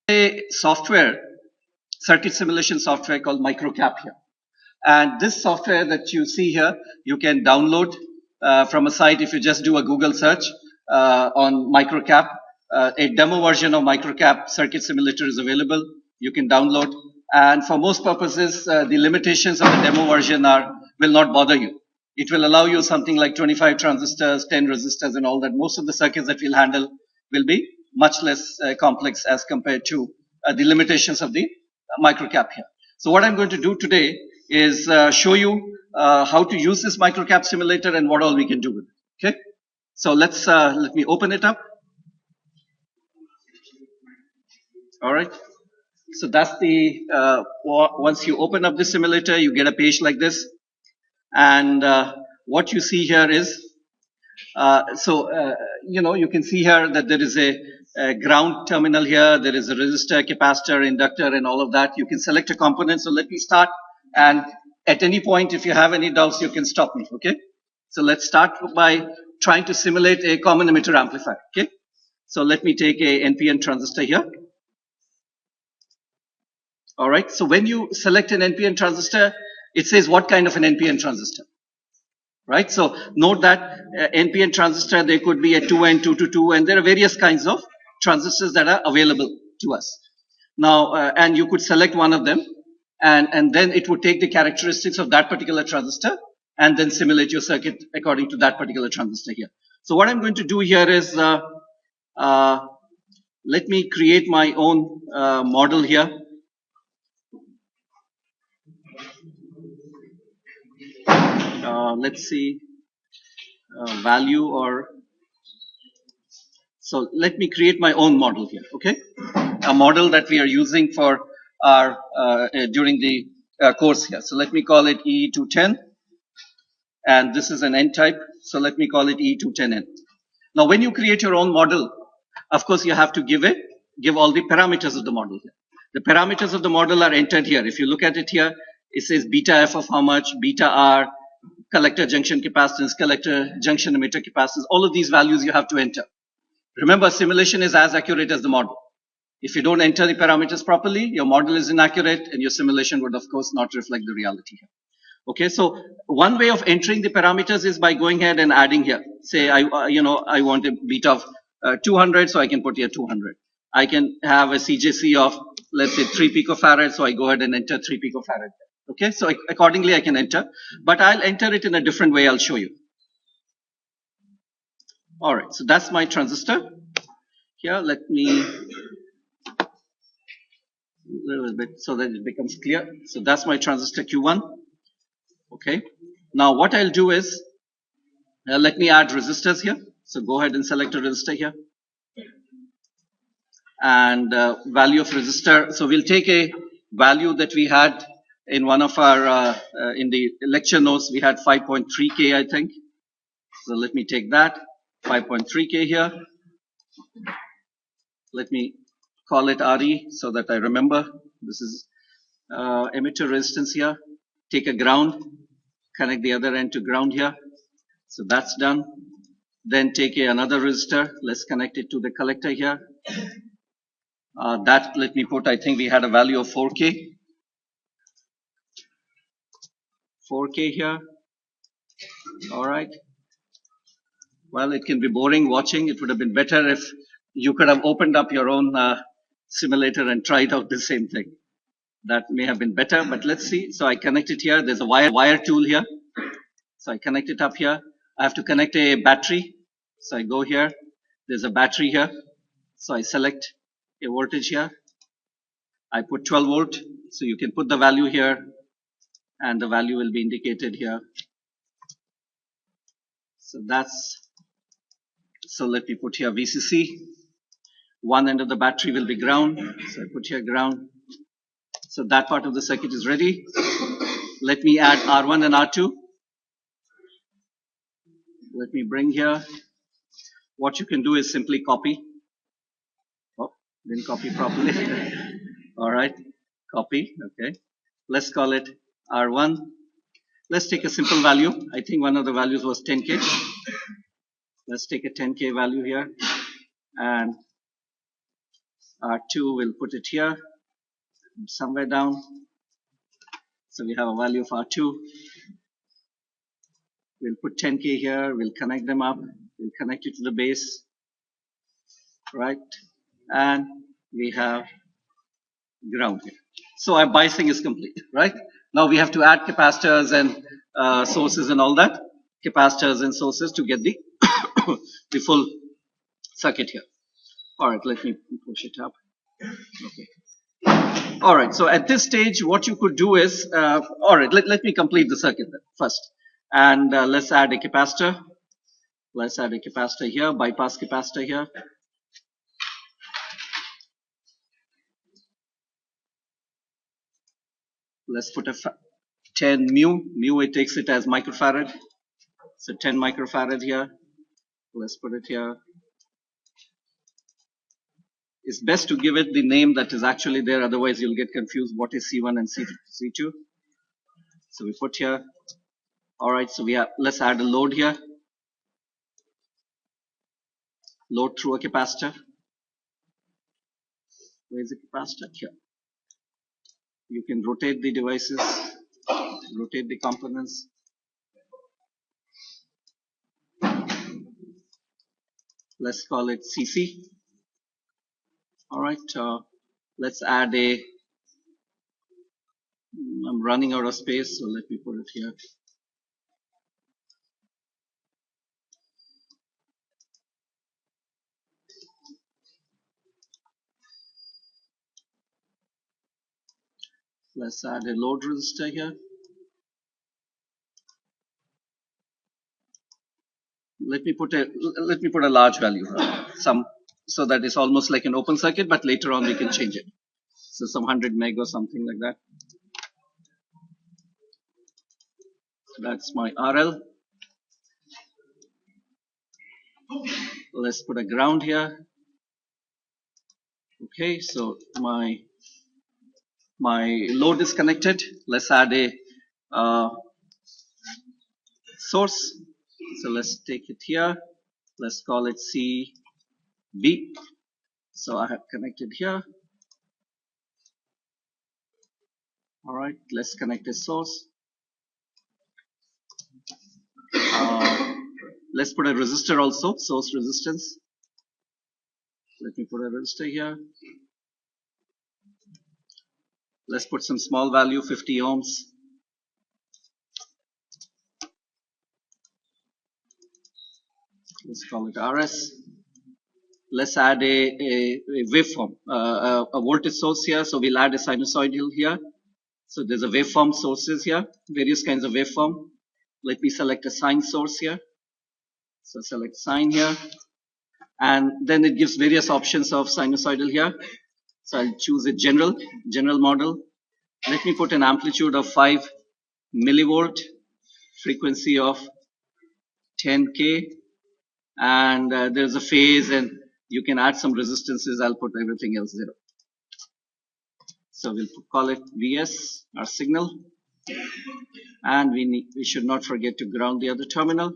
A software, circuit simulation software called MicroCap here. And this software that you see here, you can download from a site if you just do a Google search on MicroCap. A demo version of MicroCap circuit simulator is available. You can download. And for most purposes, the limitations of the demo version will not bother you. It will allow you something like 25 transistors, 10 resistors, and all that. Most of the circuits that we'll handle will be much less complex as compared to the limitations of the MicroCap here. So what I'm going to do today is show you how to use this MicroCap simulator and what all we can do with it. Okay, so let me open it up. All right. So that's the once you open up the simulator, you get a page like this, and what you see here is you can see here that there is a ground terminal here. There is a resistor, capacitor, inductor, and all of that. You can select a component. So let me start. And at any point, if you have any doubts, you can stop me. Okay. So let's start by trying to simulate a common emitter amplifier. Okay. So let me take a NPN transistor here. All right. So when you select an NPN transistor, it says what kind of an NPN transistor. Right. So note that NPN transistor, there could be a 2N, 222, and there are various kinds of transistors that are available to us. Now, and you could select one of them, and then it would take the characteristics of that particular transistor and then simulate your circuit according to that particular transistor here. So what I'm going to do here is let me create my own model here. Let's see, value or, so let me create my own model here, okay? A model that we are using for our, during the course here. So let me call it EE210, and this is an N-type, so let me call it EE210N. Now when you create your own model, of course you have to give all the parameters of the model here. The parameters of the model are entered here. If you look at it here, it says beta F of how much, beta R, collector junction capacitance, collector junction emitter capacitance, all of these values you have to enter. Remember, simulation is as accurate as the model. If you don't enter the parameters properly, your model is inaccurate and your simulation would of course not reflect the reality here. Okay, so one way of entering the parameters is by going ahead and adding here. Say I want a beta of 200, so I can put here 200. I can have a CJC of, let's say, 3 picofarad, so I go ahead and enter 3 picofarad. Okay, so accordingly I can enter, but I'll enter it in a different way. I'll show you. All right, so that's my transistor. Here, let me a little bit so that it becomes clear. So that's my transistor Q1. Okay, now what I'll do is let me add resistors here. So go ahead and select a resistor here, and value of resistor. So we'll take a value that we had in one of our in the lecture notes. We had 5.3K, I think. So let me take that 5.3K here. Let me call it RE so that I remember. This is emitter resistance here. Take a ground, connect the other end to ground here. So that's done. Then take another resistor. Let's connect it to the collector here. That let me put, I think we had a value of 4K. 4K here. All right. Well, it can be boring watching. It would have been better if you could have opened up your own simulator and tried out the same thing. That may have been better, but let's see. So I connect it here. There's a wire tool here. So I connect it up here. I have to connect a battery. So I go here. There's a battery here. So I select a voltage here. I put 12 volt. So you can put the value here, and the value will be indicated here. So let me put here VCC. One end of the battery will be ground. So I put here ground. So that part of the circuit is ready. Let me add R1 and R2. Let me bring here. What you can do is simply copy. Oh, didn't copy properly. All right, copy. Okay. Let's call it R1. Let's take a simple value. I think one of the values was 10K. Let's take a 10K value here, and R2, we'll put it here, somewhere down. So we have a value of R2. We'll put 10K here, we'll connect them up, we'll connect it to the base, right? And we have ground here. So our biasing is complete, right? Now we have to add capacitors and sources and all that, capacitors and sources to get the, the full circuit here. All right, let me push it up. Okay. All right, so at this stage, what you could do is, all right, let me complete the circuit then first. And let's add a capacitor. Let's add a capacitor here, bypass capacitor here. Let's put a 10 mu, it takes it as microfarad. So 10 microfarad here. Let's put it here. It's best to give it the name that is actually there, otherwise you'll get confused what is C1 and C2. So we put here. All right, so let's add a load here. Load through a capacitor. Where is the capacitor? Here. You can rotate the devices, rotate the components. Let's call it CC. All right, let's add a, I'm running out of space, so let me put it here. Let's add a load resistor here. Let me put a large value here, so that it's almost like an open circuit, but later on we can change it. So some 100 meg or something like that. That's my RL. Let's put a ground here. Okay, so my load is connected. Let's add a source. So let's take it here. Let's call it CB. So I have connected here. All right, let's connect a source. Let's put a resistor also, source resistance. Let me put a resistor here. Let's put some small value, 50 ohms. Let's call it RS. Let's add a waveform, a voltage source here. So we'll add a sinusoidal here. So there's a waveform sources here, various kinds of waveform. Let me select a sine source here. So select sine here. And then it gives various options of sinusoidal here. So I'll choose a general model. Let me put an amplitude of 5 millivolt, frequency of 10K, and there's a phase, and you can add some resistances. I'll put everything else 0. So we'll call it VS, our signal, and we should not forget to ground the other terminal.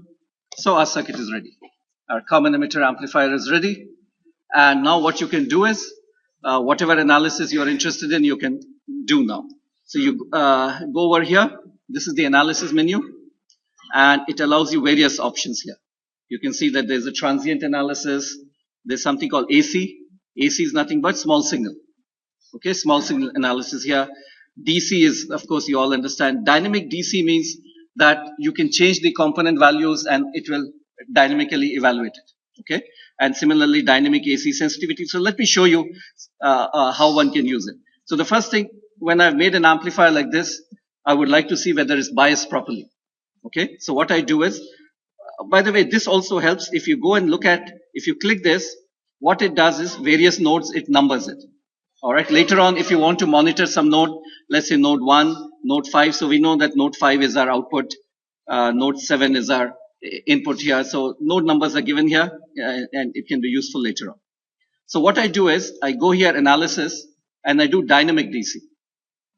So our circuit is ready. Our common emitter amplifier is ready. And now what you can do is, whatever analysis you're interested in, you can do now. So you go over here. This is the analysis menu, and it allows you various options here. You can see that there's a transient analysis. There's something called AC. AC is nothing but small signal. Okay, small signal analysis here. DC is, of course, you all understand. Dynamic DC means that you can change the component values and it will dynamically evaluate it. Okay, and similarly dynamic AC sensitivity. So let me show you how one can use it. So the first thing, when I've made an amplifier like this, I would like to see whether it's biased properly. Okay, so what I do is, by the way, this also helps. If you go and look at, if you click this, what it does is various nodes, it numbers it. All right, later on, if you want to monitor some node, let's say node 1, node 5, so we know that node 5 is our output, node 7 is our input here. So node numbers are given here, and it can be useful later on. So what I do is, I go here, analysis, and I do dynamic DC.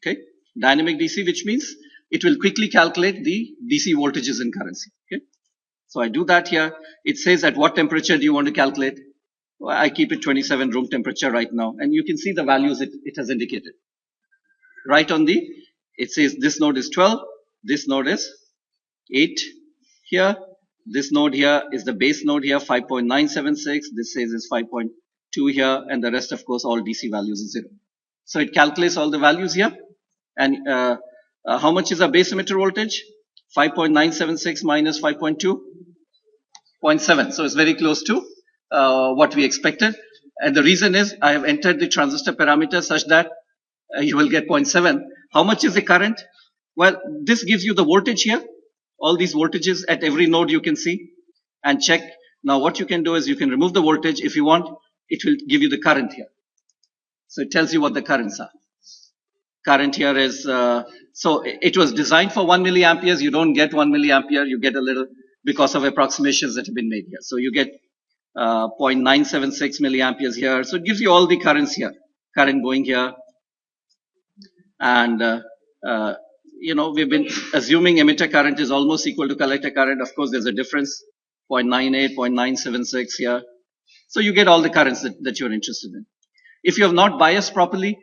Okay, dynamic DC, which means it will quickly calculate the DC voltages and currency. Okay, so I do that here. It says at what temperature do you want to calculate? I keep it 27 room temperature right now, and you can see the values it has indicated. Right on it says this node is 12, this node is 8 here, this node here is the base node here, 5.976, this says is 5.2 here, and the rest, of course, all DC values is 0. So it calculates all the values here, and how much is our base emitter voltage? 5.976 minus 5.2, 0.7. So it's very close to what we expected. And the reason is I have entered the transistor parameter such that you will get 0.7. How much is the current? Well, this gives you the voltage here. All these voltages at every node you can see and check. Now what you can do is you can remove the voltage. If you want, it will give you the current here. So it tells you what the currents are. Current here is, so it was designed for 1 milliamperes. You don't get 1 milliampere. You get a little because of approximations that have been made here. So you get 0.976 milliamperes here. So it gives you all the currents here. Current going here. And, we've been assuming emitter current is almost equal to collector current. Of course, there's a difference, 0.98, 0.976 here. So you get all the currents that you're interested in. If you have not biased properly,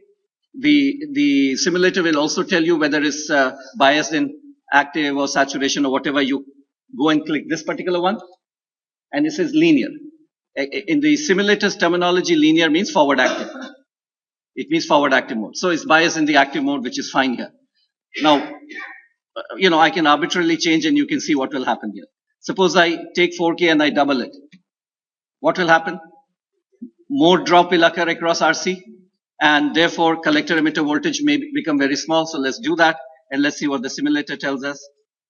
the simulator will also tell you whether it's biased in active or saturation or whatever. You go and click this particular one, and it says linear. In the simulator's terminology, linear means forward active. It means forward active mode. So it's biased in the active mode, which is fine here. Now, I can arbitrarily change and you can see what will happen here. Suppose I take 4K and I double it. What will happen? More drop will occur across RC, and therefore collector emitter voltage may become very small. So let's do that, and let's see what the simulator tells us.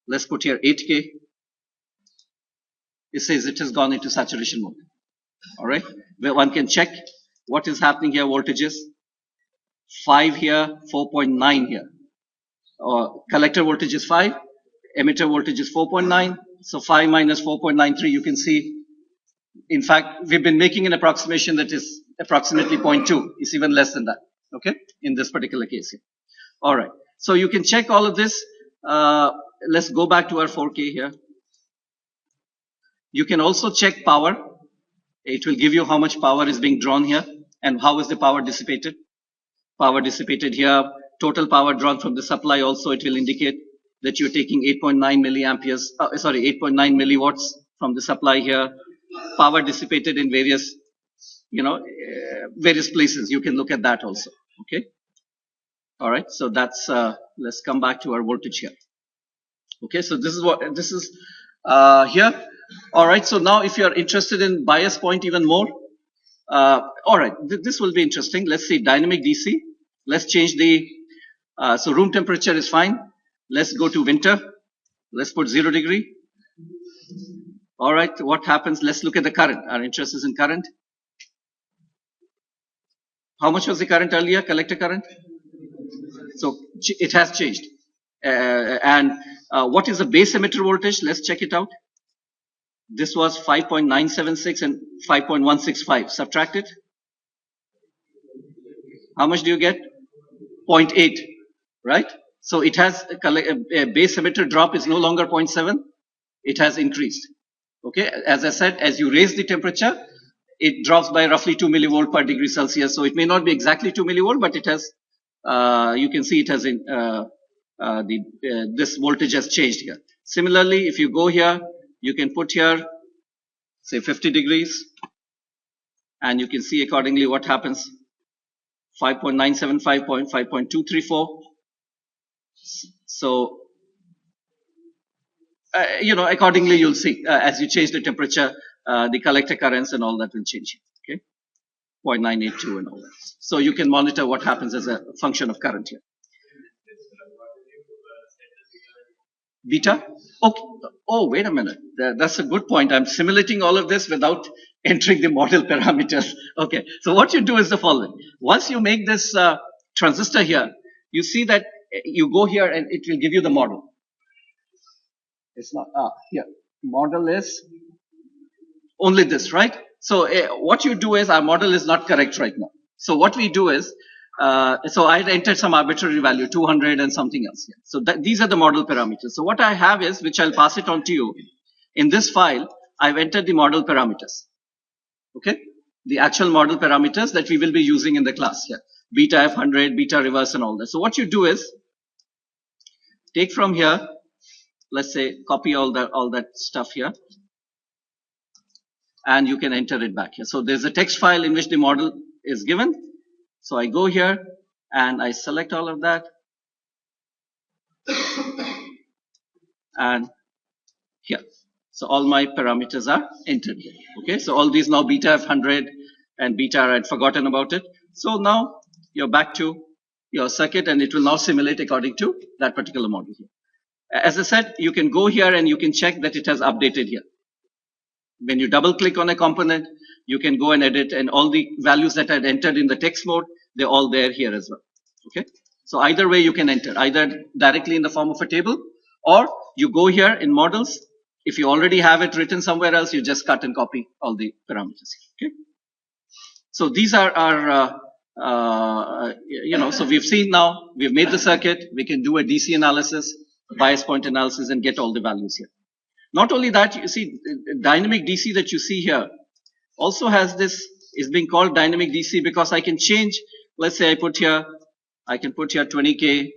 Let's put here 8K. It says it has gone into saturation mode. All right, where one can check what is happening here. Voltages 5 here, 4.9 here. Collector voltage is 5, emitter voltage is 4.9. So 5 minus 4.93, you can see. In fact, we've been making an approximation that is approximately 0.2. It's even less than that. Okay, in this particular case here. All right. So you can check all of this. Let's go back to our 4K here. You can also check power. It will give you how much power is being drawn here and how is the power dissipated. Power dissipated here. Total power drawn from the supply also, it will indicate that you're taking 8.9 milliamperes, 8.9 milliwatts from the supply here. Power dissipated in various, various places. You can look at that also. Okay. All right. So that's, let's come back to our voltage here. Okay. So this is here. All right. So now if you're interested in bias point even more, all right, this will be interesting. Let's see dynamic DC. Let's change the, so room temperature is fine. Let's go to winter. Let's put 0 degree. All right, what happens? Let's look at the current. Our interest is in current. How much was the current earlier, collector current? So it has changed. What is the base emitter voltage? Let's check it out. This was 5.976 and 5.165. Subtract it. How much do you get? 0.8, right? So it has a base emitter drop is no longer 0.7. It has increased. Okay, as I said, as you raise the temperature, it drops by roughly 2 millivolt per degree Celsius. So it may not be exactly 2 millivolt, but it has, you can see it has this voltage has changed here. Similarly, if you go here, you can put here, say 50 degrees, and you can see accordingly what happens. 5.975, 5.234. So, accordingly you'll see as you change the temperature, the collector currents and all that will change. Okay, 0.982 and all that. So you can monitor what happens as a function of current here. Beta? Okay. Oh, wait a minute. That's a good point. I'm simulating all of this without entering the model parameters. Okay. So what you do is the following. Once you make this transistor here, you see that you go here and it will give you the model. It's not, here. Model is only this, right? So what you do is, our model is not correct right now. So what we do is, so I entered some arbitrary value, 200 and something else here. So these are the model parameters. So what I have is, which I'll pass it on to you, in this file, I've entered the model parameters. Okay? the actual model parameters that we will be using in the class here. Beta F100, beta reverse and all that. So what you do is take from here, let's say copy all that stuff here, and you can enter it back here. So there's a text file in which the model is given. So I go here and I select all of that, and here. So all my parameters are entered here. Okay, so all these now beta F100 and beta, I'd forgotten about it. So now you're back to your circuit and it will now simulate according to that particular model here. As I said, you can go here and you can check that it has updated here. When you double click on a component, you can go and edit, and all the values that I had entered in the text mode, they're all there here as well. Okay, so either way you can enter, either directly in the form of a table, or you go here in models. If you already have it written somewhere else, you just cut and copy all the parameters. Okay, so these are our so we've seen now, we've made the circuit, we can do a DC analysis, bias point analysis, and get all the values here. Not only that, you see, dynamic DC that you see here also has this, is being called dynamic DC because I can change, let's say I can put here 20K,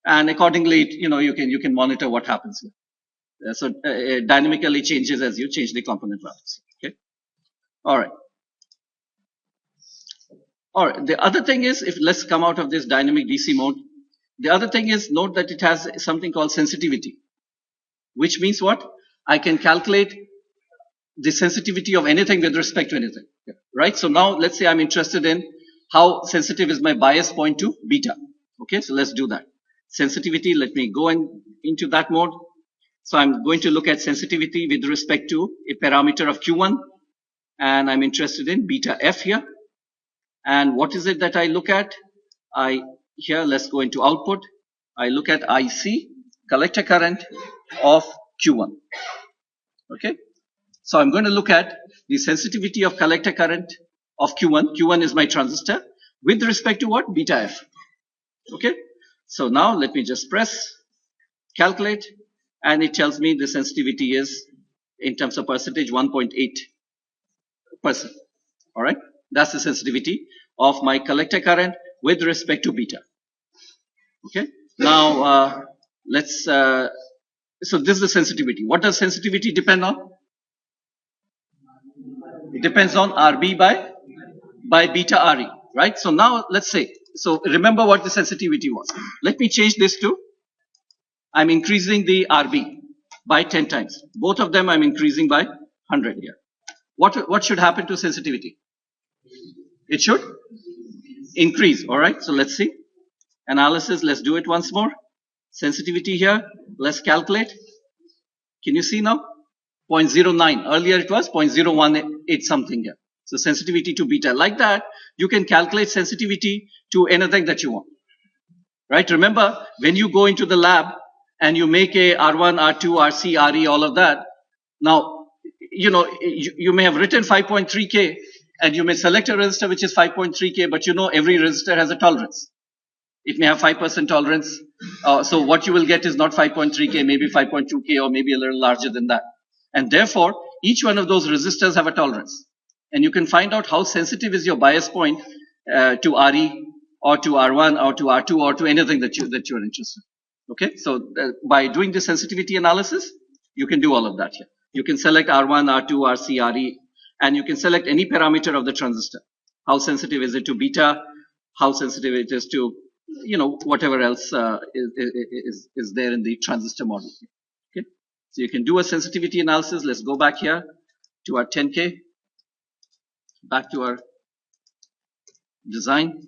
and accordingly, you can monitor what happens here. So it dynamically changes as you change the component values. Okay. All right. All right. The other thing is, let's come out of this dynamic DC mode. The other thing is, note that it has something called sensitivity, which means what? I can calculate the sensitivity of anything with respect to anything, right? So now let's say I'm interested in how sensitive is my bias point to beta. Okay, so let's do that. Sensitivity, let me go into that mode. So I'm going to look at sensitivity with respect to a parameter of Q1, and I'm interested in beta F here. And what is it that I look at? Here, let's go into output. I look at IC, collector current of Q1. Okay, so I'm going to look at the sensitivity of collector current of Q1. Q1 is my transistor with respect to what? Beta F. Okay, so now let me just press calculate, and it tells me the sensitivity is, in terms of percentage, 1.8%. All right, that's the sensitivity of my collector current with respect to beta. Okay, now let's. So this is the sensitivity. What does sensitivity depend on? It depends on RB by beta RE, right? So now let's say, so remember what the sensitivity was. Let me change this to, I'm increasing the RB by 10 times. Both of them I'm increasing by 100 here. What should happen to sensitivity? It should increase, all right? So let's see. Analysis, let's do it once more. Sensitivity here, let's calculate. Can you see now? 0.09. Earlier it was 0.018 something here. So sensitivity to beta. Like that, you can calculate sensitivity to anything that you want. Right? Remember, when you go into the lab and you make a R1, R2, RC, RE, all of that, now, you may have written 5.3K and you may select a resistor which is 5.3K, but every resistor has a tolerance. It may have 5% tolerance. So what you will get is not 5.3K, maybe 5.2K, or maybe a little larger than that. And therefore, each one of those resistors have a tolerance. And you can find out how sensitive is your bias point to RE or to R1 or to R2 or to anything that you're interested in. Okay, so by doing the sensitivity analysis, you can do all of that here. You can select R1, R2, RC, RE, and you can select any parameter of the transistor. How sensitive is it to beta? How sensitive it is to whatever else is there in the transistor model. Okay, so you can do a sensitivity analysis. Let's go back here to our 10K, back to our design.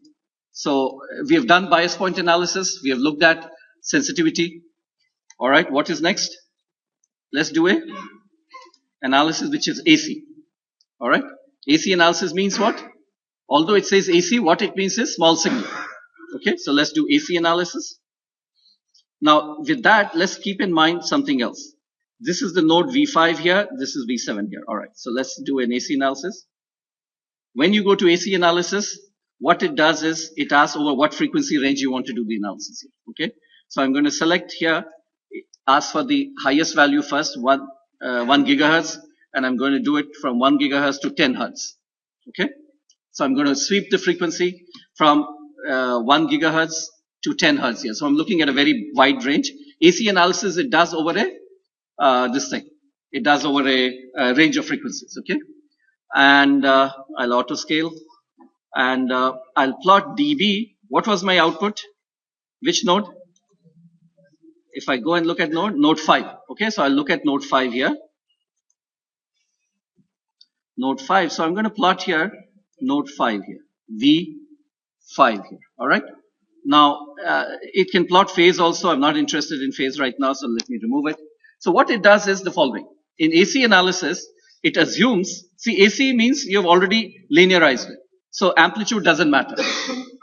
So we have done bias point analysis. We have looked at sensitivity. All right, what is next? Let's do a analysis which is AC. All right, AC analysis means what? Although it says AC, what it means is small signal. Okay, so let's do AC analysis. Now, with that, let's keep in mind something else. This is the node V5 here. This is V7 here. All right, so let's do an AC analysis. When you go to AC analysis, what it does is it asks over what frequency range you want to do the analysis here. Okay, so I'm going to select here, ask for the highest value first, 1 gigahertz, and I'm going to do it from 1 gigahertz to 10 hertz. Okay. So I'm going to sweep the frequency from 1 gigahertz to 10 hertz here. So I'm looking at a very wide range. AC analysis, it does over this thing. It does over a range of frequencies. Okay. And I'll auto scale and I'll plot dB. What was my output? Which node? If I go and look at node 5. Okay. So I'll look at node 5 here. Node 5. So I'm going to plot here node 5 here. V5 here. All right. Now, it can plot phase also. I'm not interested in phase right now, so let me remove it. So what it does is the following. In AC analysis, it assumes, see, AC means you've already linearized it. So amplitude doesn't matter.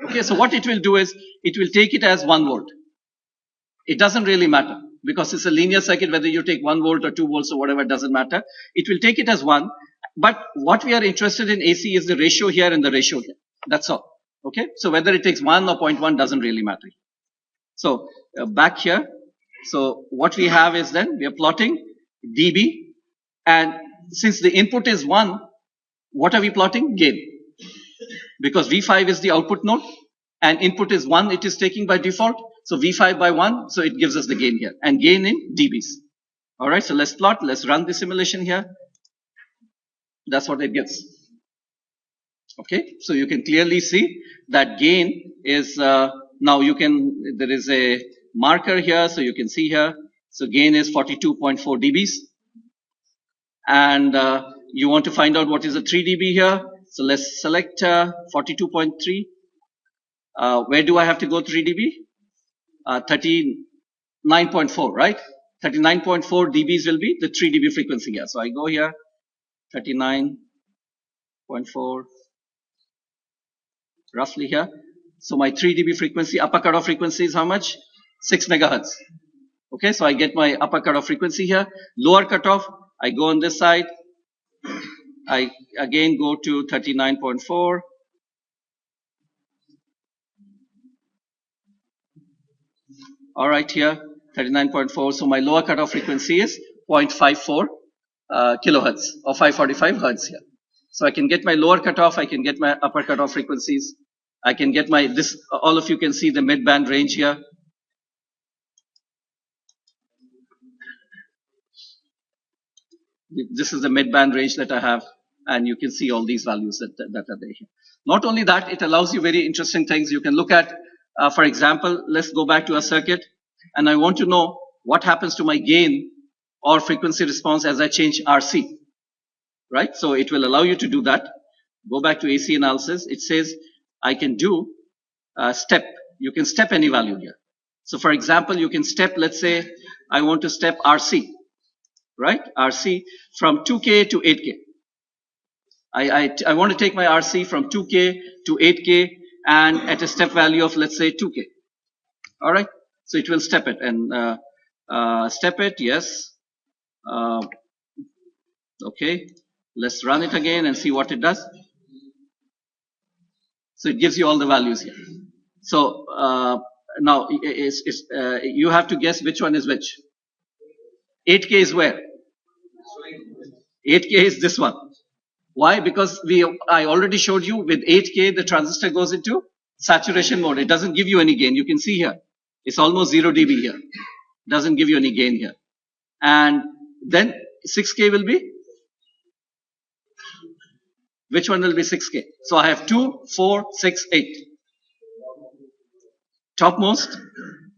Okay, so what it will do is, it will take it as 1 volt. It doesn't really matter because it's a linear circuit, whether you take 1 volt or 2 volts or whatever, it doesn't matter. It will take it as 1. But what we are interested in AC is the ratio here and the ratio here. That's all. Okay. So whether it takes 1 or 0.1 doesn't really matter. So back here. So what we have is then we are plotting dB. And since the input is 1, what are we plotting? Gain. Because V5 is the output node and input is 1, it is taking by default. So V5 by 1, so it gives us the gain here and gain in dBs. All right. So let's plot. Let's run the simulation here. That's what it gets. Okay, so you can clearly see that gain is, now you can, there is a marker here, so you can see here. So gain is 42.4 dBs. And you want to find out what is the 3 dB here. So let's select 42.3. Where do I have to go 3 dB? 39.4, right? 39.4 dBs will be the 3 dB frequency here. So I go here, 39.4. Roughly here. So my 3 dB frequency, upper cutoff frequency is how much? 6 megahertz. Okay, so I get my upper cutoff frequency here. Lower cutoff, I go on this side. I again go to 39.4. All right, here, 39.4. So my lower cutoff frequency is 0.54 kilohertz or 545 hertz here. So I can get my lower cutoff, I can get my upper cutoff frequencies. I can get my, this, all of you can see the mid-band range here. This is the mid-band range that I have, and you can see all these values that are there here. Not only that, it allows you very interesting things. You can look at, for example, let's go back to a circuit, and I want to know what happens to my gain or frequency response as I change RC, right? So it will allow you to do that. Go back to AC analysis. It says I can do step. You can step any value here. So for example, you can step, let's say I want to step RC, right? RC from 2K to 8K. I want to take my RC from 2K to 8K and at a step value of, let's say, 2K. All right. So it will step it and step it. Yes. Okay. Let's run it again and see what it does. So it gives you all the values here. So now you have to guess which one is which. 8K is where? 8K is this one. Why? Because I already showed you with 8K the transistor goes into saturation mode. It doesn't give you any gain. You can see here. It's almost 0 dB here. Doesn't give you any gain here. And then 6K will be? Which one will be 6K? So I have 2, 4, 6, 8. Topmost.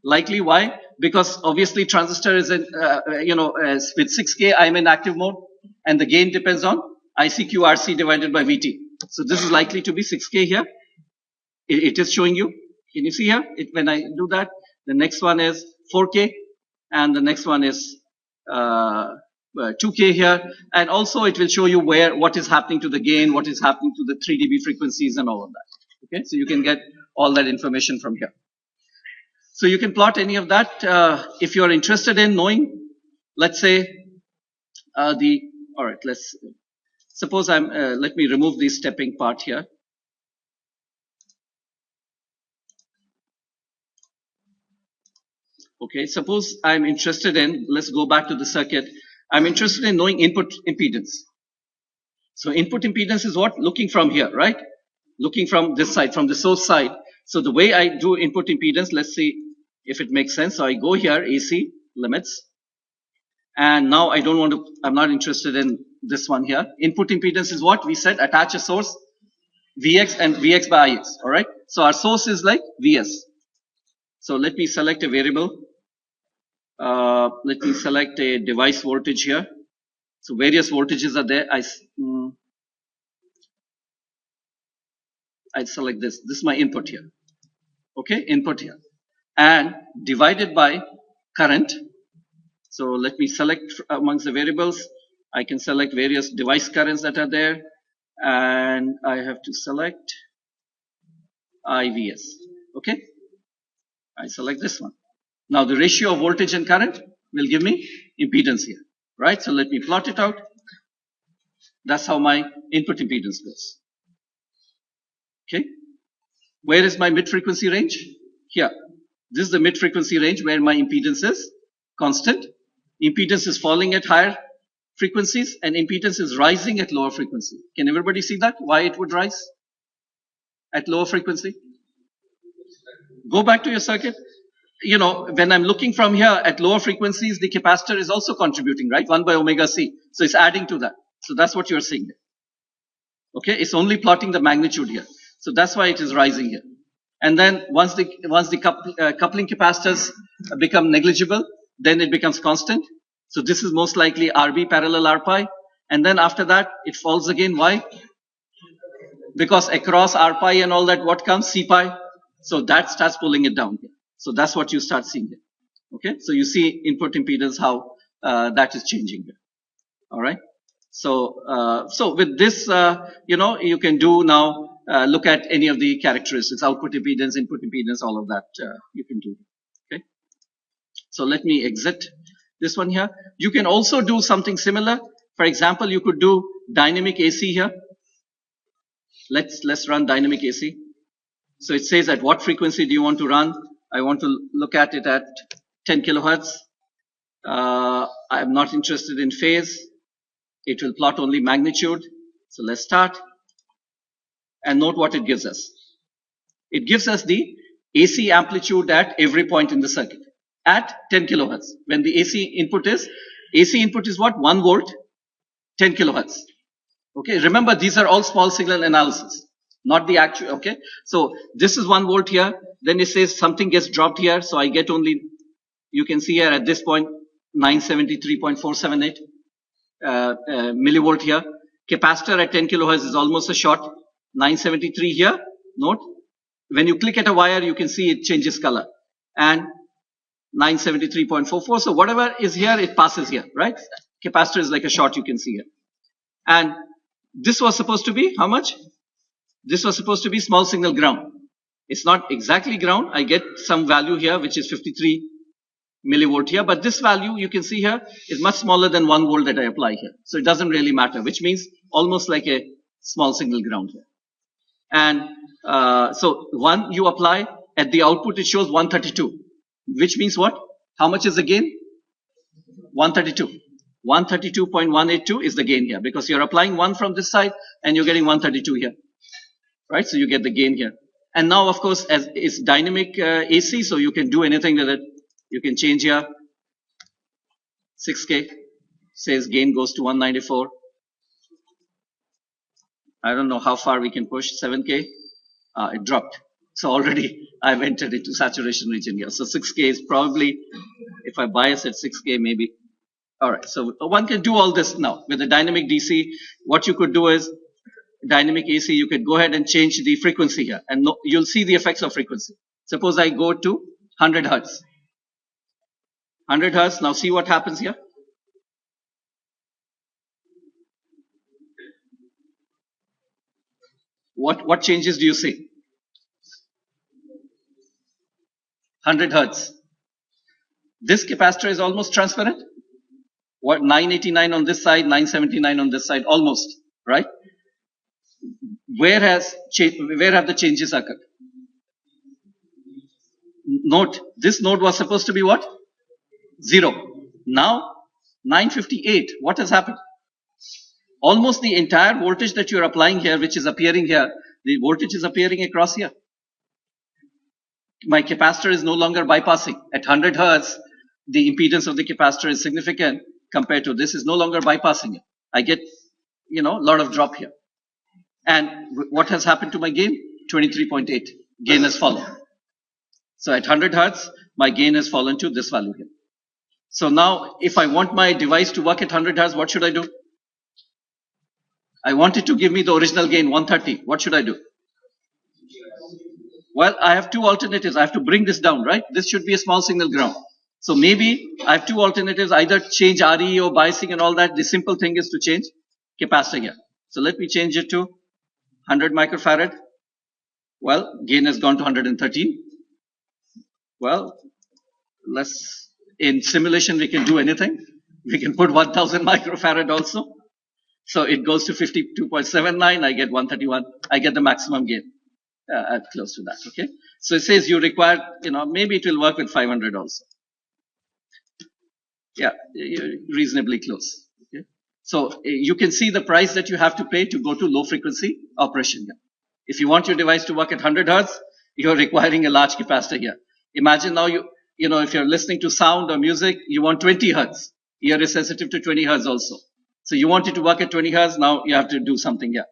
Likely. Why? Because obviously transistor is in, with 6K I'm in active mode and the gain depends on ICQRC divided by VT. So this is likely to be 6K here. It is showing you. Can you see here? When I do that, the next one is 4K and the next one is 2K here. And also it will show you what is happening to the gain, what is happening to the 3 dB frequencies and all of that. Okay, so you can get all that information from here. So you can plot any of that. If you're interested in knowing, let's say, all right, suppose let me remove the stepping part here. Okay, suppose I'm interested in, let's go back to the circuit. I'm interested in knowing input impedance. So input impedance is what? Looking from here, right? Looking from this side, from the source side. So the way I do input impedance, let's see if it makes sense. So I go here, AC, limits. And now I don't want to, I'm not interested in this one here. Input impedance is what? We said attach a source, Vx and Vx by Ix, alright? So our source is like Vs. So let me select a variable. Let me select a device voltage here. So various voltages are there. I select this. This is my input here. Okay, input here. And divided by current. So let me select amongst the variables. I can select various device currents that are there. And I have to select IVS. Okay, I select this one. Now the ratio of voltage and current will give me impedance here. Right, so let me plot it out. That's how my input impedance goes. Okay. Where is my mid-frequency range? Here. This is the mid-frequency range where my impedance is constant. Impedance is falling at higher frequencies and impedance is rising at lower frequency. Can everybody see that? Why it would rise at lower frequency? Go back to your circuit. You know, when I'm looking from here at lower frequencies, the capacitor is also contributing, right? 1 by omega C. So it's adding to that. So that's what you're seeing there. Okay, it's only plotting the magnitude here. So that's why it is rising here. And then once the coupling capacitors become negligible, then it becomes constant. So this is most likely RB parallel R pi. And then after that, it falls again. Why? Because across R pi and all that, what comes? C pi. So that starts pulling it down here. So that's what you start seeing here. Okay, so you see input impedance, how that is changing here. All right. So, so with this, you know, you can do now, look at any of the characteristics, output impedance, input impedance, all of that, you can do. Okay. So let me exit this one here. You can also do something similar. For example, you could do dynamic AC here. Let's run dynamic AC. So it says at what frequency do you want to run? I want to look at it at 10 kilohertz. I'm not interested in phase. It will plot only magnitude. So let's start. And note what it gives us. It gives us the AC amplitude at every point in the circuit at 10 kilohertz. When the AC input is what? 1 volt, 10 kilohertz. Okay, remember these are all small signal analysis, not the actual, okay. So this is 1 volt here. Then it says something gets dropped here. So I get only, you can see here at this point, 973.478. Millivolt here. Capacitor at 10 kilohertz is almost a short. 973 here. Note. When you click at a wire, you can see it changes color. And 973.44. So whatever is here, it passes here, right? Capacitor is like a short, you can see here. And this was supposed to be how much? This was supposed to be small signal ground. It's not exactly ground. I get some value here, which is 53 millivolt here, but this value you can see here is much smaller than 1 volt that I apply here. So it doesn't really matter, which means almost like a small signal ground here. And so one you apply at the output, it shows 132, which means what? How much is the gain? 132. 132.182 is the gain here because you're applying 1 from this side and you're getting 132 here, right? So you get the gain here. And now, of course, as it's dynamic AC, so you can do anything with it. You can change here. 6K says gain goes to 194. I don't know how far we can push. 7K. It dropped. So already I've entered into saturation region here. So 6K is probably, if I bias at 6K, maybe. All right. So one can do all this now with the dynamic DC. What you could do is dynamic AC. You could go ahead and change the frequency here, and you'll see the effects of frequency. Suppose I go to 100 hertz. 100 hertz. Now see what happens here. What changes do you see? 100 hertz. This capacitor is almost transparent. What 989 on this side, 979 on this side, almost, right? Where have the changes occurred? Note, this node was supposed to be what? 0. Now 958. What has happened? Almost the entire voltage that you're applying here, which is appearing here, the voltage is appearing across here. My capacitor is no longer bypassing. At 100 hertz, the impedance of the capacitor is significant compared to this is no longer bypassing it. I get, a lot of drop here. And what has happened to my gain? 23.8. Gain has fallen. So at 100 hertz, my gain has fallen to this value here. So now, if I want my device to work at 100 hertz, what should I do? I want it to give me the original gain, 130. What should I do? Well, I have two alternatives. I have to bring this down, right? This should be a small signal ground. So maybe I have two alternatives, either change RE or biasing and all that. The simple thing is to change capacitor here. So let me change it to 100 microfarad. Well, gain has gone to 113. Well, in simulation, we can do anything. We can put 1000 microfarad also. So it goes to 52.79. I get 131. I get the maximum gain. Close to that, okay? So it says you require, maybe it will work with 500 also. Yeah, reasonably close. Okay? So you can see the price that you have to pay to go to low frequency operation here. If you want your device to work at 100 hertz, you're requiring a large capacitor here. Imagine now if you're listening to sound or music, you want 20 hertz. Ear is sensitive to 20 hertz also. So you want it to work at 20 hertz, now you have to do something here.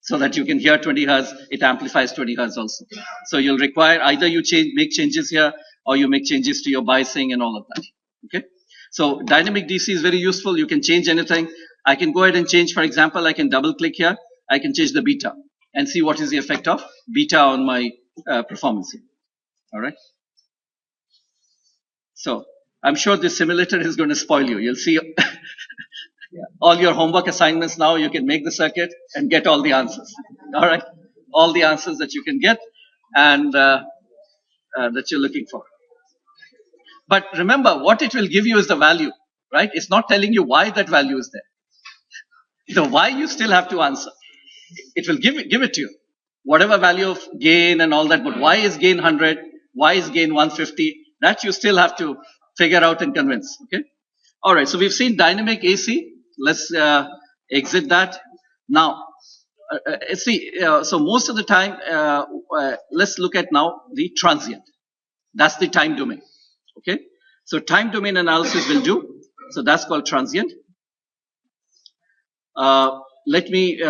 So that you can hear 20 hertz, it amplifies 20 hertz also. So you'll require either you make changes here or you make changes to your biasing and all of that. Okay? So dynamic DC is very useful. You can change anything. I can go ahead and change, for example, I can double click here. I can change the beta and see what is the effect of beta on my performance here. All right? So I'm sure this simulator is going to spoil you. You'll see all your homework assignments now, you can make the circuit and get all the answers. All right? All the answers that you can get and that you're looking for. But remember, what it will give you is the value, right? It's not telling you why that value is there. The why you still have to answer. It will give it to you. Whatever value of gain and all that, but why is gain 100? Why is gain 150? That you still have to figure out and convince, okay? All right, so we've seen dynamic AC. Let's exit that. Now, so most of the time, let's look at now the transient. That's the time domain, okay? So time domain analysis will do. So that's called transient. Let me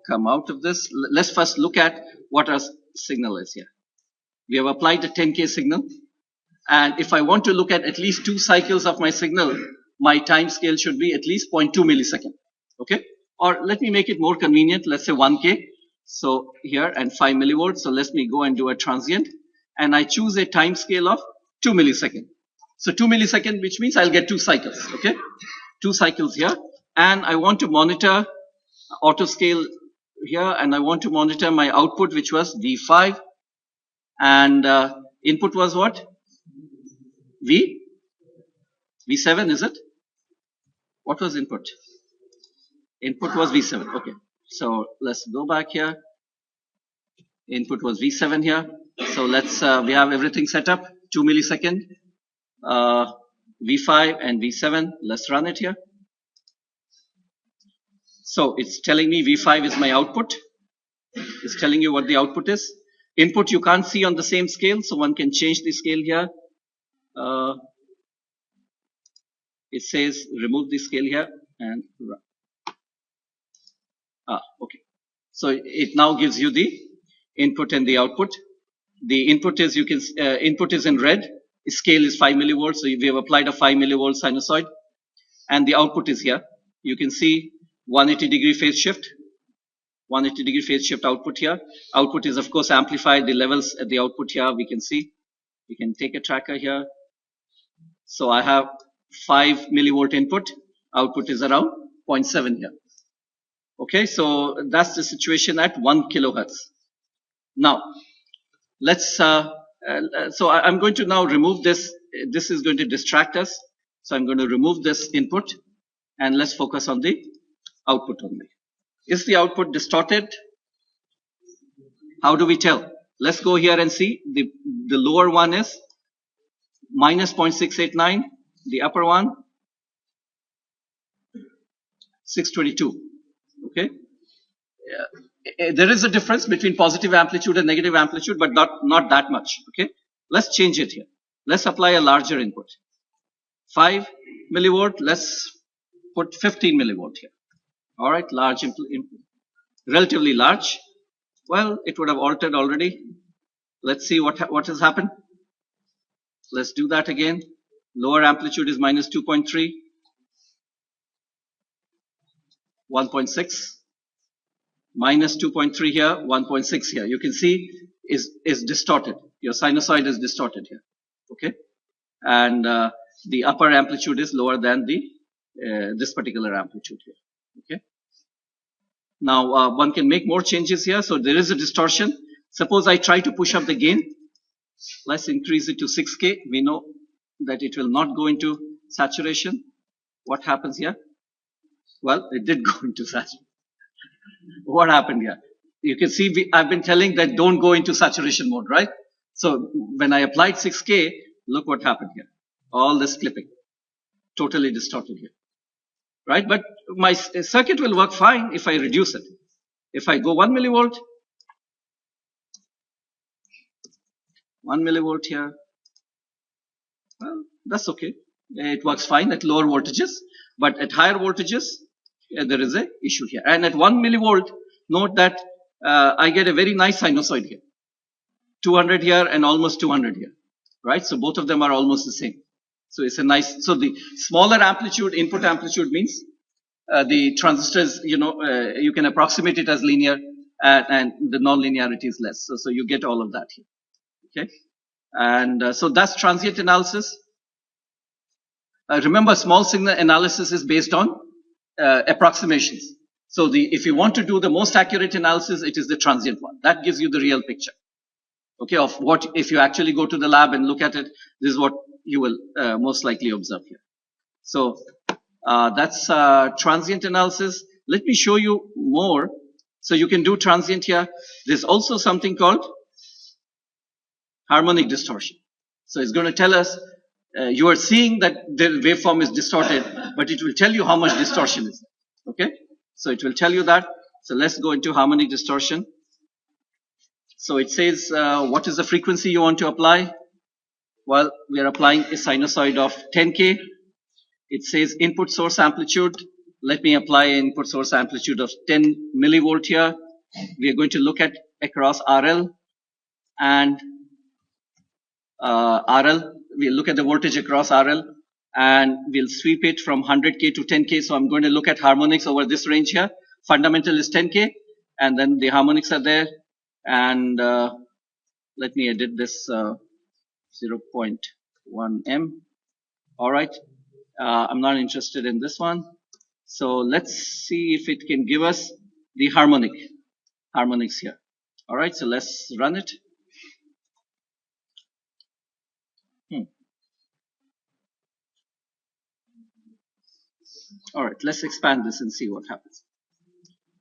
come out of this. Let's first look at what our signal is here. We have applied a 10K signal. And if I want to look at least 2 cycles of my signal, my time scale should be at least 0.2 millisecond. Okay? Or let me make it more convenient. Let's say 1K. So here and 5 millivolts. So let me go and do a transient. And I choose a time scale of 2 millisecond. So 2 millisecond, which means I'll get 2 cycles. Okay? 2 cycles here. And I want to monitor auto scale here. And I want to monitor my output, which was V5. And input was what? V7, is it? What was input? Input was V7. Okay. So let's go back here. Input was V7 here. So let's, we have everything set up. 2 millisecond, V5 and V7. Let's run it here. So it's telling me V5 is my output. It's telling you what the output is. Input you can't see on the same scale, so one can change the scale here. It says remove the scale here and run. Okay. So it now gives you the input and the output. The input is input is in red. Scale is 5 millivolts. So we have applied a 5 millivolt sinusoid, and the output is here. You can see 180-degree phase shift. 180-degree phase shift output here. Output is of course amplified. The levels at the output here we can see. We can take a tracker here. So I have 5 millivolt input. Output is around 0.7 here. Okay, so that's the situation at 1 kilohertz. Now, let's. So I'm going to now remove this. This is going to distract us. So I'm going to remove this input, and let's focus on the output only. Is the output distorted? How do we tell? Let's go here and see. The lower one is minus 0.689. The upper one, 622. Okay. There is a difference between positive amplitude and negative amplitude, but not that much. Okay. Let's change it here. Let's apply a larger input. 5 millivolt. Let's put 15 millivolt here. All right. Large, relatively large. Well, it would have altered already. Let's see what has happened. Let's do that again. Lower amplitude is minus 2.3, 1.6, minus 2.3 here, 1.6 here. You can see is distorted. Your sinusoid is distorted here. Okay, and the upper amplitude is lower than the this particular amplitude here. Okay. Now one can make more changes here. So there is a distortion. Suppose I try to push up the gain. Let's increase it to 6K. We know that it will not go into saturation. What happens here? Well, it did go into saturation. What happened here? You can see I've been telling that don't go into saturation mode, right? So when I applied 6K, look what happened here. All this clipping, totally distorted here, right? But my circuit will work fine if I reduce it. If I go 1 millivolt, 1 millivolt here, well, that's okay. It works fine at lower voltages, but at higher voltages, there is a issue here. And at 1 millivolt, note that I get a very nice sinusoid here. 200 here and almost 200 here, right? So both of them are almost the same. So it's a nice, so the smaller amplitude, input amplitude means the transistors, you can approximate it as linear and the non-linearity is less. So you get all of that here. Okay. And so that's transient analysis. Remember, small signal analysis is based on approximations. So if you want to do the most accurate analysis, it is the transient one. That gives you the real picture. Okay, of what, if you actually go to the lab and look at it, this is what you will most likely observe here. So that's transient analysis. Let me show you more. So you can do transient here. There's also something called harmonic distortion. So it's going to tell us, you are seeing that the waveform is distorted, but it will tell you how much distortion is there. Okay? So it will tell you that. So let's go into harmonic distortion. So it says, what is the frequency you want to apply? Well, we are applying a sinusoid of 10K. It says input source amplitude. Let me apply an input source amplitude of 10 millivolt here. We are going to look at across RL and RL. We'll look at the voltage across RL and we'll sweep it from 100K to 10K. So I'm going to look at harmonics over this range here. Fundamental is 10K and then the harmonics are there. And let me edit this 0.1 M. All right. I'm not interested in this one. So let's see if it can give us the harmonics here. All right. So let's run it. All right. Let's expand this and see what happens.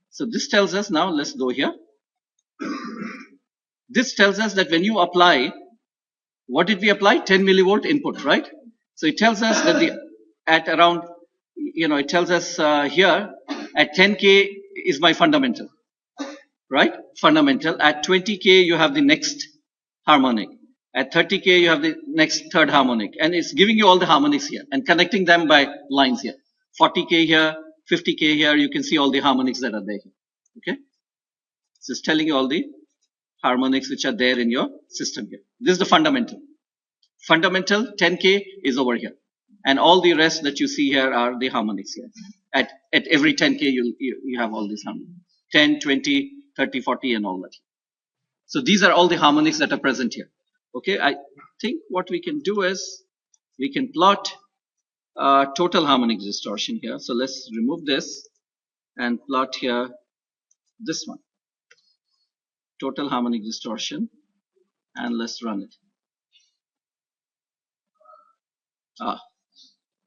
So this tells us now, let's go here. This tells us that when you apply, what did we apply? 10 millivolt input, right? So it tells us that at around, it tells us here at 10K is my fundamental, right? Fundamental. At 20K, you have the next harmonic. At 30K, you have the next third harmonic. And it's giving you all the harmonics here and connecting them by lines here. 40K here, 50K here, you can see all the harmonics that are there here. Okay? So it's telling you all the harmonics which are there in your system here. This is the fundamental. Fundamental 10K is over here. And all the rest that you see here are the harmonics here. At every 10K, you have all these harmonics. 10, 20, 30, 40 and all that. So these are all the harmonics that are present here. Okay, I think what we can do is we can plot total harmonic distortion here. So let's remove this and plot here this one. Total harmonic distortion, and let's run it.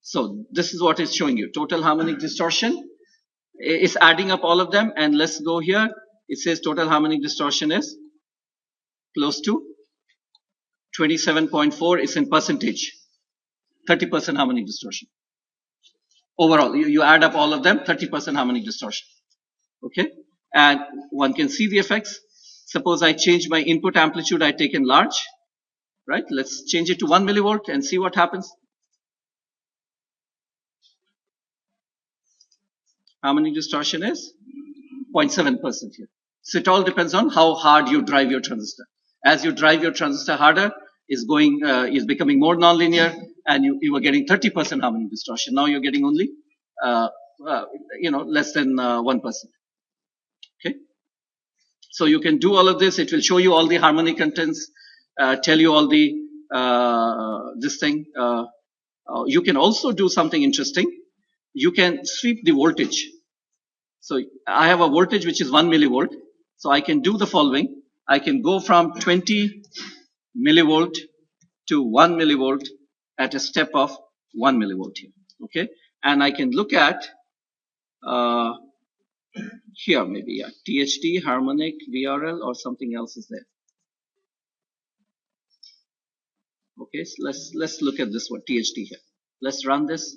So this is what it's showing you. Total harmonic distortion is adding up all of them, and let's go here. It says total harmonic distortion is close to 27.4. It's in percentage. 30% harmonic distortion. Overall, you add up all of them, 30% harmonic distortion. Okay, and one can see the effects. Suppose I change my input amplitude, I take in large, right? Let's change it to 1 millivolt and see what happens. Harmonic distortion is 0.7% here. So it all depends on how hard you drive your transistor. As you drive your transistor harder, is becoming more nonlinear, and you were getting 30% harmonic distortion. Now you're getting only less than 1%. Okay, so you can do all of this. It will show you all the harmonic contents, tell you all the this thing. You can also do something interesting. You can sweep the voltage. So I have a voltage which is 1 millivolt. So I can do the following. I can go from 20 millivolt to 1 millivolt at a step of 1 millivolt here. Okay, and I can look at here maybe THD, harmonic, VRL, or something else is there. Okay, so let's look at this one, THD here. Let's run this.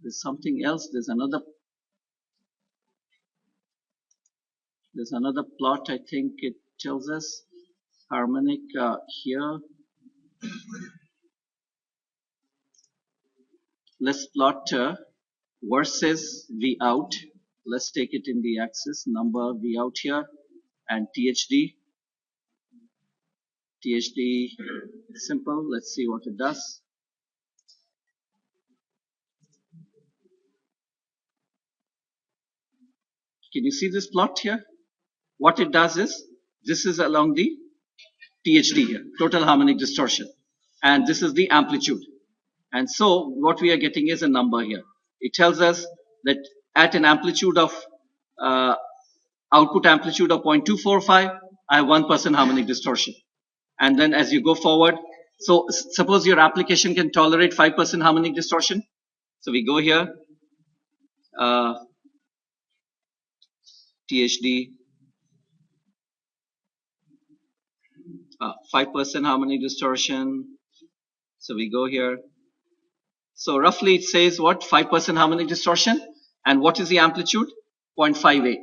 There's something else. There's another plot. I think it tells us harmonic here. Let's plot versus V out. Let's take it in the axis number V out here, and THD. THD simple. Let's see what it does. Can you see this plot here? What it does is, this is along the THD here, total harmonic distortion, and this is the amplitude. And so what we are getting is a number here. It tells us that at an amplitude of output amplitude of 0.245, I have 1% harmonic distortion. And then as you go forward, so suppose your application can tolerate 5% harmonic distortion. So we go here, THD, 5% harmonic distortion. So we go here. So roughly it says what? 5% harmonic distortion. And what is the amplitude? 0.58.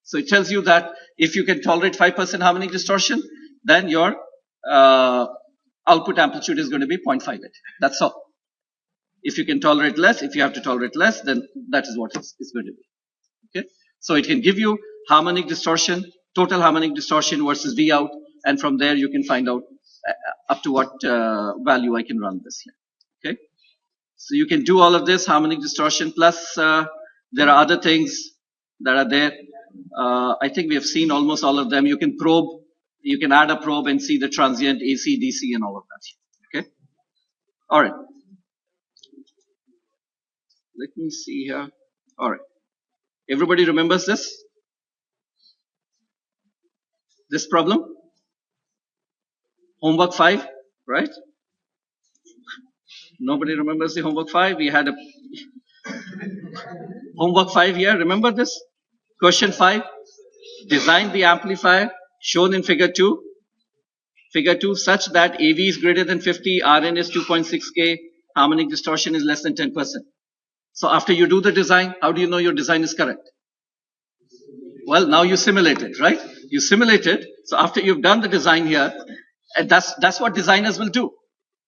So it tells you that if you can tolerate 5% harmonic distortion, then your output amplitude is going to be 0.58. That's all. If you can tolerate less, if you have to tolerate less, then that is what it's going to be. Okay. So it can give you harmonic distortion, total harmonic distortion versus V out, and from there you can find out up to what value I can run this here. Okay. So you can do all of this, harmonic distortion, plus there are other things that are there. I think we have seen almost all of them. You can probe, you can add a probe and see the transient AC, DC, and all of that. Okay. All right. Let me see here. All right. Everybody remembers this? This problem? Homework 5, right? Nobody remembers the homework 5. We had a homework 5 here. Remember this? Question 5. Design the amplifier shown in figure 2. Figure 2 such that AV is greater than 50, Rn is 2.6K, harmonic distortion is less than 10%. So after you do the design, how do you know your design is correct? Well, now you simulate it, right? You simulate it. So after you've done the design here, and that's what designers will do.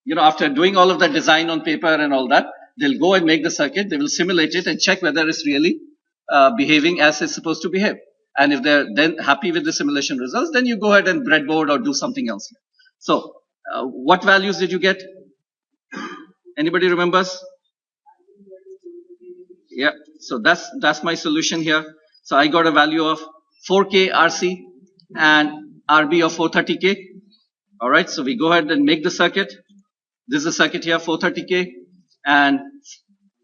You know, after doing all of that design on paper and all that, they'll go and make the circuit, they will simulate it and check whether it's really behaving as it's supposed to behave. And if they're then happy with the simulation results, then you go ahead and breadboard or do something else. So what values did you get? Anybody remembers? Yeah, so that's my solution here. So I got a value of 4K RC and RB of 430K. All right, so we go ahead and make the circuit. This is the circuit here, 430K. And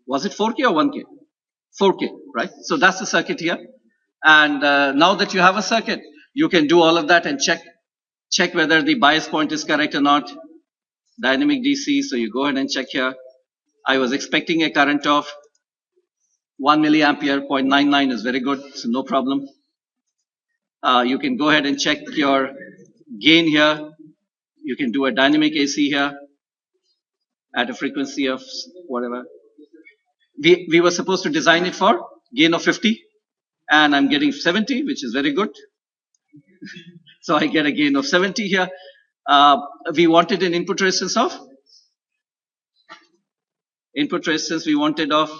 was it 4K or 1K? 4K, right? So that's the circuit here. And now that you have a circuit, you can do all of that and check whether the bias point is correct or not. Dynamic DC, so you go ahead and check here. I was expecting a current of 1 milliampere, 0.99 is very good, so no problem. You can go ahead and check your gain here. You can do a dynamic AC here at a frequency of whatever. We were supposed to design it for gain of 50, and I'm getting 70, which is very good. So I get a gain of 70 here. We wanted an input resistance of we wanted of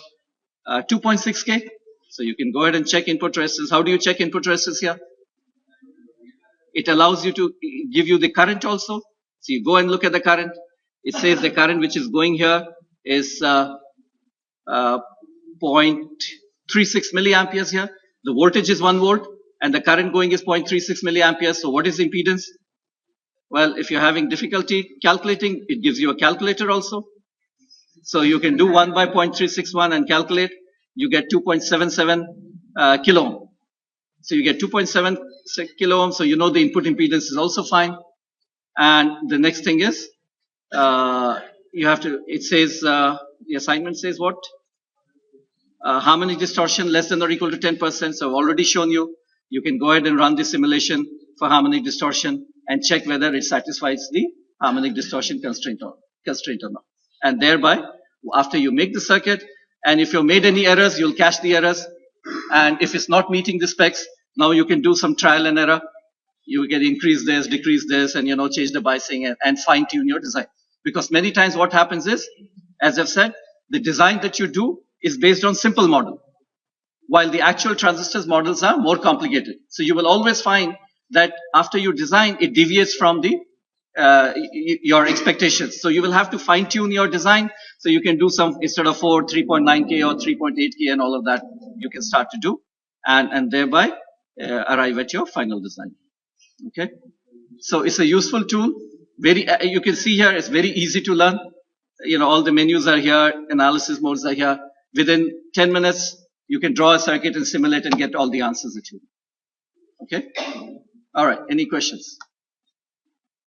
2.6K. So you can go ahead and check input resistance. How do you check input resistance here? It allows you to give you the current also. So you go and look at the current. It says the current which is going here is 0.36 milliamperes here. The voltage is 1 volt and the current going is 0.36 milliamperes. So what is the impedance? Well, if you're having difficulty calculating, it gives you a calculator also. So you can do 1 by 0.361 and calculate. You get 2.77 kilo ohm. So you get 2.7 kilo ohm. So you know the input impedance is also fine. And the next thing is, you have to, it says, the assignment says what? Harmonic distortion less than or equal to 10%. So I've already shown you. You can go ahead and run the simulation for harmonic distortion and check whether it satisfies the harmonic distortion constraint or not. And thereby, after you make the circuit, and if you've made any errors, you'll catch the errors. And if it's not meeting the specs, now you can do some trial and error. You can increase this, decrease this, and change the biasing and fine tune your design. Because many times what happens is, as I've said, the design that you do is based on simple model, while the actual transistors models are more complicated. So you will always find that after you design, it deviates from the your expectations. So you will have to fine tune your design. So you can do some, instead of 3.9K or 3.8K and all of that, you can start to do and thereby arrive at your final design. Okay. So it's a useful tool. Very, you can see here, it's very easy to learn. All the menus are here, analysis modes are here. Within 10 minutes, you can draw a circuit and simulate and get all the answers that you need. Okay. All right. Any questions?